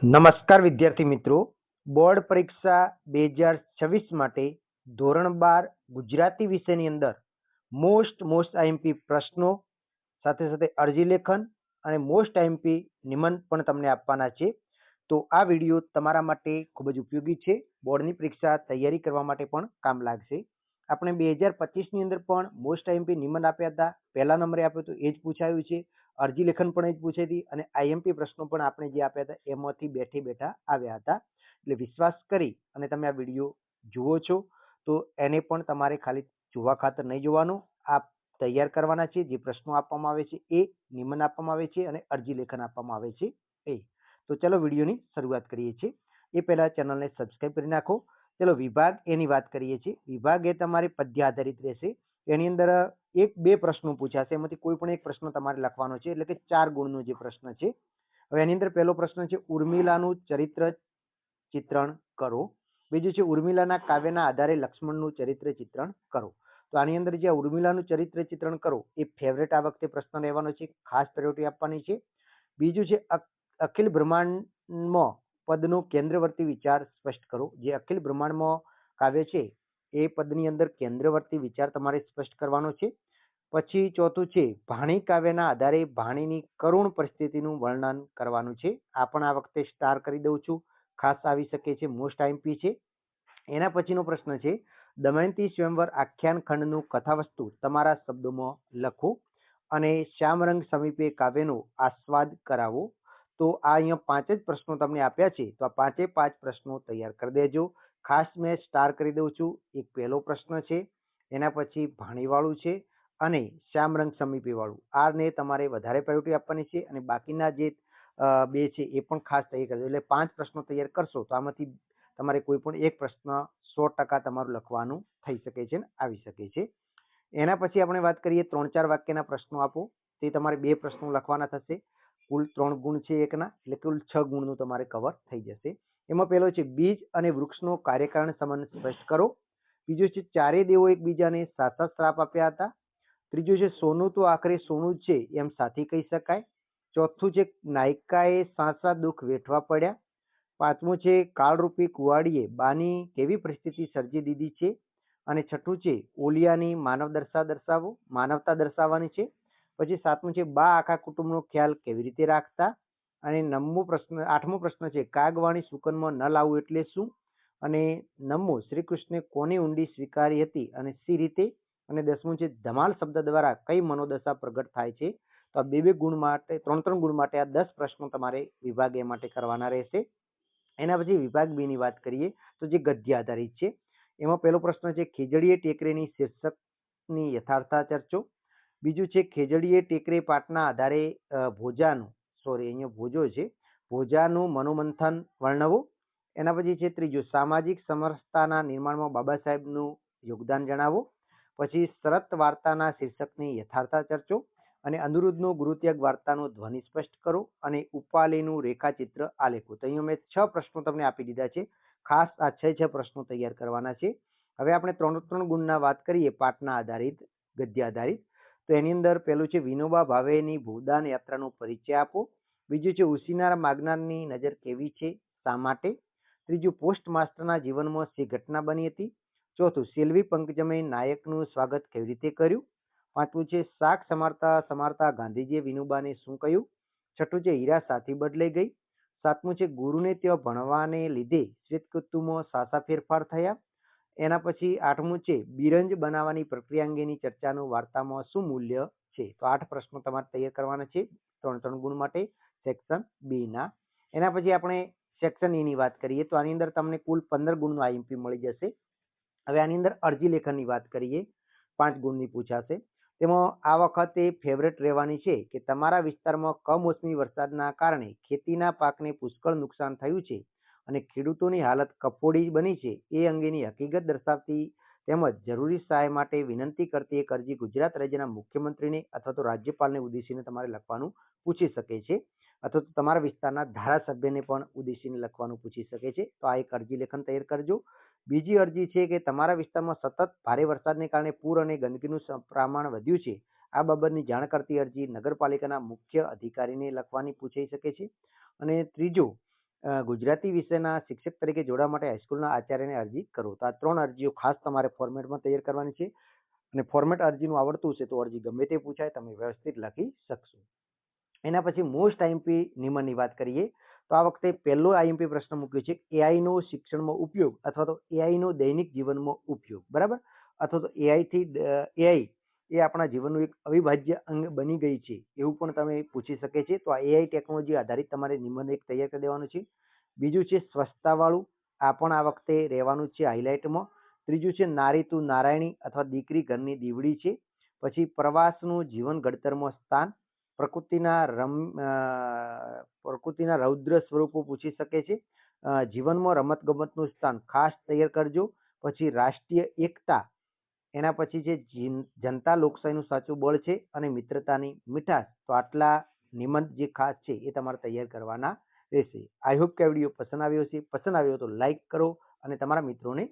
નમસ્કાર વિદ્યાર્થી મિત્રો, બોર્ડ પરીક્ષા 2026 માટે ધોરણ 12 ગુજરાતી વિષયની અંદર મોસ્ટ આઈએમપી પ્રશ્નો સાથે સાથે અરજી લેખન અને મોસ્ટ આઈએમપી નિબંધ પણ તમને આપવાના છે. તો આ વિડીયો તમારા માટે ખૂબ જ ઉપયોગી છે. બોર્ડની પરીક્ષા તૈયારી કરવા માટે પણ કામ લાગશે. આપણે 2025ની અંદર પણ મોસ્ટ આઈએમપી નિબંધ આપ્યા હતા. પહેલા નંબરે આપ્યો તો એ જ પૂછાયું છે. અરજી લેખન પણ એ જ પૂછાઈ હતી અને આઈએમપી પ્રશ્નો પણ આપણે જે આપ્યા હતા એમાંથી બેઠા આવ્યા હતા. એટલે વિશ્વાસ કરી અને તમે આ વિડીયો જુઓ છો તો એને પણ તમારે ખાલી જોવા ખાતર નહીં જોવાનું, આપ તૈયાર કરવાના છે. જે પ્રશ્નો આપવામાં આવે છે એ, નિબંધ આપવામાં આવે છે અને અરજી લેખન આપવામાં આવે છે એ. તો ચલો વિડીયોની શરૂઆત કરીએ છીએ. એ પહેલા ચેનલને સબસ્ક્રાઇબ કરી નાખો. ચલો વિભાગ એની વાત કરીએ છીએ. વિભાગ એ તમારે પદ્ય આધારિત રહેશે. એની અંદર 1-2 પ્રશ્નો પૂછાશે. એમાંથી કોઈ પણ એક પ્રશ્ન તમારે લખવાનો છે, એટલે કે 4 ગુણનો જે પ્રશ્ન છે. હવે એની અંદર પહેલો પ્રશ્ન છે ઉર્મિલાનું ચરિત્ર ચિત્રણ કરો. બીજું છે ઉર્મિલાના કાવ્યના આધારે લક્ષ્મણનું ચરિત્ર ચિત્રણ કરો. તો આની અંદર જે ઉર્મિલાનું ચરિત્ર ચિત્રણ કરો એ ફેવરેટ આ વખતે પ્રશ્ન રહેવાનો છે, ખાસ પ્રાયોરિટી આપવાની છે. બીજું છે અખિલ બ્રહ્માંડમાં પદનો કેન્દ્રવર્તી વિચાર સ્પષ્ટ કરો. જે અખિલ બ્રહ્માંડમાં કાવ્ય છે એ પદની અંદર કેન્દ્રવર્તી વિચાર તમારે સ્પષ્ટ કરવાનો છે. પછી ચોથું છે ભાણી કાવ્યના આધારે ભાણીની કરુણ પરિસ્થિતિનું વર્ણન કરવાનું છે. આ પણ આ વખતે સ્ટાર કરી દઉં છું, ખાસ આવી શકે છે, મોસ્ટ આઈએમપી છે. એના પછીનો પ્રશ્ન છે દમયંતી સ્વયંવર આખ્યાન ખંડનું કથાવસ્તુ તમારા શબ્દોમાં લખો અને શ્યામરંગ સમીપે કાવ્યનો આસ્વાદ કરાવો. તો આ અહીંયા 5 જ પ્રશ્નો તમને આપ્યા છે. તો આ 5 પ્રશ્નો તૈયાર કરી દેજો. ખાસ મેં સ્ટાર કરી દઉં છું. એક પહેલો પ્રશ્ન છે, એના પછી ભાણીવાળું છે અને શ્યામરંગ સમીપે વાળું. આને તમારે વધારે પ્રાયોરિટી આપવાની છે અને બાકીના જે 2 છે એ પણ ખાસ તૈયાર કરજો. એટલે 5 પ્રશ્નો તૈયાર કરશો તો આમાંથી તમારે કોઈ પણ એક પ્રશ્ન 100% તમારું લખવાનું થઈ શકે છે ને આવી શકે છે. એના પછી આપણે વાત કરીએ 3-4 વાક્યના પ્રશ્નો આપો. તે તમારે 2 પ્રશ્નો લખવાના થશે. કુલ 3 ગુણ છે એકના, એટલે કુલ 6 ગુણનું તમારે કવર થઈ જશે. એમાં પહેલો છે બીજ અને વૃક્ષનો કાર્યકારણ સંબંધ સ્પષ્ટ કરો. બીજું છે ચારે દેવો એકબીજાને સાચા શ્રાપ આપ્યા હતા. ત્રીજું છે સોનું તો આખરે સોનું જ છે એમ સાથી કહી શકાય. ચોથું છે નાયિકાએ સાચા દુઃખ વેઠવા પડ્યા. પાંચમું છે કાળરૂપી કુવાડીએ બાની કેવી પરિસ્થિતિ સર્જી દીધી છે. અને છઠ્ઠું છે ઓલિયાની માનવતા દર્શાવવાની છે. પછી 7મું છે બા આખા કુટુંબનો ખ્યાલ કેવી રીતે રાખતા. અને 8મો પ્રશ્ન છે કાગવાણી સુકનમાં ન લાવવું એટલે શું. અને 9મો શ્રી કૃષ્ણે કોની ઊંડી સ્વીકારી હતી અને સી રીતે. અને 10મું છે ધમાલ શબ્દ દ્વારા કઈ મનોદશા પ્રગટ થાય છે. તો આ 2-2 ગુણ માટે 3-3 ગુણ માટે આ 10 પ્રશ્નો તમારે વિભાગ એ માટે કરવાના રહેશે. એના પછી વિભાગ બી ની વાત કરીએ તો જે ગદ્ય આધારિત છે. એમાં પહેલો પ્રશ્ન છે ખીજડીએ ટેકરેની શીર્ષકની યથાર્થતા ચર્ચો. બીજું છે ખેજડીએ ટેકરે પાઠના આધારે ભોજાનું મનોમંથન વર્ણવો. એના પછી છે ત્રીજું સામાજિક સમરસતાના નિર્માણમાં બાબા સાહેબનું યોગદાન જણાવો. પછી શરત વાર્તાના શીર્ષકની યથાર્થતા ચર્ચો અને અનિરુદ્ધનો ગુરુત્યાગ વાર્તાનો ધ્વનિ સ્પષ્ટ કરો અને ઉપાલીનું રેખાચિત્ર આલેખો. તો અહીંયા મેં 6 પ્રશ્નો તમને આપી દીધા છે. ખાસ આ 6 પ્રશ્નો તૈયાર કરવાના છે. હવે આપણે 3 ગુણના વાત કરીએ પાઠના આધારિત, ગદ્ય આધારિત. તો એની અંદર પહેલું છે વિનોબા ભાવેની ભૂદાન યાત્રાનો પરિચય આપો. બીજું છે ઉશીના માગનારની નજર કેવી છે, શા માટે. ત્રીજું પોસ્ટ માસ્ટરના જીવનમાં શી ઘટના બની હતી. ચોથું સેલ્વી પંકજમે નાયકનું સ્વાગત કેવી રીતે કર્યું. પાંચમું છે શાક સમારતા ગાંધીજીએ વિનોબાને શું કહ્યું. છઠ્ઠું છે હીરા સાથી બદલાઈ ગઈ. સાતમું છે ગુરુને ત્યાં ભણવાને લીધે શ્વેત કુતુબમાં સાસા ફેરફાર થયા. એના પછી 8મું છે બિરંજ બનાવવાની પ્રક્રિયા અંગેની ચર્ચાનું વાર્તામાં શું મૂલ્ય છે. તો 8 પ્રશ્નો તમારે તૈયાર કરવાના છે 3 ગુણ માટે સેક્શન બી ના. એના પછી આપણે સેક્શન એ ની વાત કરીએ તો આની અંદર તમને કુલ 15 ગુણનું આઈએમપી મળી જશે. હવે આની અંદર અરજી લેખનની વાત કરીએ, 5 ગુણની પૂછાશે. તેમાં આ વખતે ફેવરેટ રહેવાની છે કે તમારા વિસ્તારમાં કમોસમી વરસાદના કારણે ખેતીના પાકને પુષ્કળ નુકસાન થયું છે અને ખેડૂતોની હાલત કફોડી બની છે એ અંગેની હકીકત દર્શાવતી તેમજ જરૂરી સહાય માટે વિનંતી કરતી એક અરજી ગુજરાત રાજ્યના મુખ્યમંત્રીને અથવા તો રાજ્યપાલને ઉદ્દેશીને તમારે લખવાનું પૂછી શકે છે, અથવા તો તમારા વિસ્તારના ધારાસભ્યને પણ ઉદ્દેશીને લખવાનું પૂછી શકે છે. તો આ એક અરજી લેખન તૈયાર કરજો. બીજી અરજી છે કે તમારા વિસ્તારમાં સતત ભારે વરસાદને કારણે પૂર અને ગંદકીનું પ્રમાણ વધ્યું છે. આ બાબતની જાણ કરતી અરજી નગરપાલિકાના મુખ્ય અધિકારીને લખવાની પૂછાઈ શકે છે. અને ત્રીજો ગુજરાતી વિષયના શિક્ષક તરીકે જોડાવા માટે હાઈસ્કૂલના આચાર્યને અરજી કરો. તો આ 3 અરજીઓ ખાસ તમારે ફોર્મેટમાં તૈયાર કરવાની છે અને ફોર્મેટ અરજીનું આવડતું છે તો અરજી ગમે તે પૂછાય, તમે વ્યવસ્થિત લખી શકશો. એના પછી મોસ્ટ આઈએમપી નિબંધની વાત કરીએ તો આ વખતે પહેલો આઈએમપી પ્રશ્ન મૂક્યો છે એઆઈનો શિક્ષણમાં ઉપયોગ અથવા તો એઆઈનો દૈનિક જીવનમાં ઉપયોગ. બરાબર? અથવા તો એઆઈ એ આપણા જીવનનું એક અવિભાજ્ય અંગ બની ગઈ છે એવું પણ તમે પૂછી શકે છે. તો આ એઆઈ ટેકનોલોજી આધારિત તમારે નિબંધ એક તૈયાર કરી દેવાનું છે. બીજું છે સ્વચ્છતાવાળું, આ પણ આ વખતે રહેવાનું છે હાઇલાઇટમાં. ત્રીજું છે નારી તું નારાયણી અથવા દીકરી ઘરની દીવડી છે. પછી પ્રવાસનું જીવન ઘડતરમાં સ્થાન, પ્રકૃતિના રૌદ્ર સ્વરૂપો પૂછી શકે છે. જીવનમાં રમતગમતનું સ્થાન ખાસ તૈયાર કરજો. પછી રાષ્ટ્રીય એકતા, એના પછી છે જનતા લોકશાહીનું સાચું બળ છે અને મિત્રતાની મીઠાશ. તો આટલા નિબંધ જે ખાસ છે એ તમારે તૈયાર કરવાના રહેશે. આઈ હોપ કે આ વિડીયો પસંદ આવ્યો હશે. પસંદ આવ્યો તો લાઈક કરો અને તમારા મિત્રોને